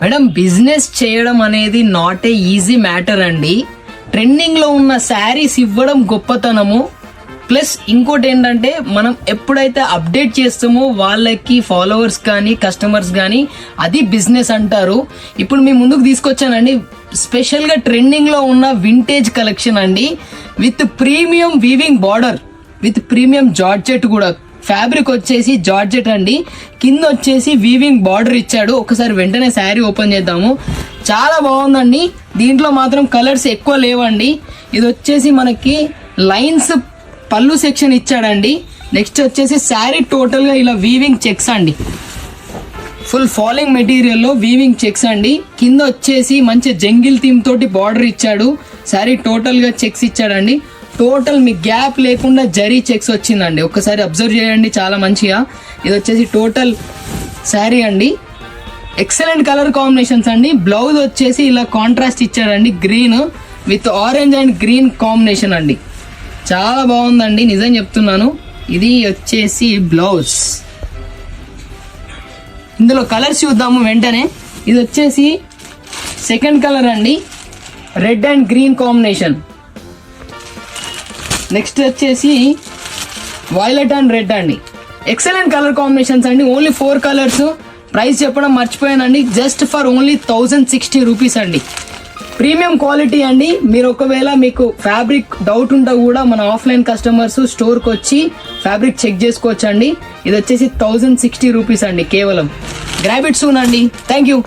Madam business చేయడం అనేది not a easy matter అండి. ట్రెండింగ్ లో ఉన్న శారీస్ ఇవ్వడం గొప్పతనము. ప్లస్ ఇంకోటి ఏంటంటే మనం ఎప్పుడైతే అప్డేట్ చేస్తామో వాళ్ళకి ఫాలోవర్స్ కానీ కస్టమర్స్ కానీ అది బిజినెస్ అంటారు. ఇప్పుడు మీ ముందుకు తీసుకొచ్చానండి స్పెషల్గా ట్రెండింగ్ లో ఉన్న వింటేజ్ కలెక్షన్ అండి, with premium weaving border, with premium georgette కూడా. ఫ్యాబ్రిక్ వచ్చేసి జార్జెట్ అండి, కింద వచ్చేసి వీవింగ్ బార్డర్ ఇచ్చాడు. ఒకసారి వెంటనే శారీ ఓపెన్ చేద్దాము. చాలా బాగుందండి. దీంట్లో మాత్రం కలర్స్ ఎక్కువ లేవండి. ఇది వచ్చేసి మనకి లైన్స్ పళ్ళు సెక్షన్ ఇచ్చాడండి. నెక్స్ట్ వచ్చేసి శారీ టోటల్ గా ఇలా వీవింగ్ చెక్స్ అండి, ఫుల్ ఫాలింగ్ మెటీరియల్ లో వీవింగ్ చెక్స్ అండి. కింద వచ్చేసి మంచి జంగిల్ థీమ్ తోటి బార్డర్ ఇచ్చాడు. శారీ టోటల్ గా చెక్స్ ఇచ్చాడండి. టోటల్ మీ గ్యాప్ లేకుండా జరీ చెక్స్ వచ్చిందండి. ఒక్కసారి అబ్జర్వ్ చేయండి చాలా మంచిగా. ఇది వచ్చేసి టోటల్ శారీ అండి. ఎక్సలెంట్ కలర్ కాంబినేషన్స్ అండి. బ్లౌజ్ వచ్చేసి ఇలా కాంట్రాస్ట్ ఇచ్చాడండి, green with orange and green combination అండి. చాలా బాగుందండి, నిజం చెప్తున్నాను. ఇది వచ్చేసి బ్లౌజ్. ఇందులో కలర్స్ చూద్దాము వెంటనే. ఇది వచ్చేసి సెకండ్ కలర్ అండి, red and green combination. Next వచ్చేసి వైలెట్ అండ్ రెడ్ అండి. ఎక్సలెంట్ కలర్ కాంబినేషన్స్ అండి. Only 4 colours. ప్రైస్ చెప్పడం మర్చిపోయానండి, జస్ట్ ఫర్ ఓన్లీ 1060 రూపీస్ అండి. ప్రీమియం క్వాలిటీ అండి. మీరు ఒకవేళ మీకు ఫ్యాబ్రిక్ డౌట్ ఉంటే కూడా మన ఆఫ్లైన్ కస్టమర్స్ స్టోర్కి వచ్చి ఫ్యాబ్రిక్ చెక్ చేసుకోవచ్చు అండి. ఇది వచ్చేసి 1060 రూపీస్ అండి కేవలం. గ్రాబ్ ఇట్ సూన్ అండి. Thank you.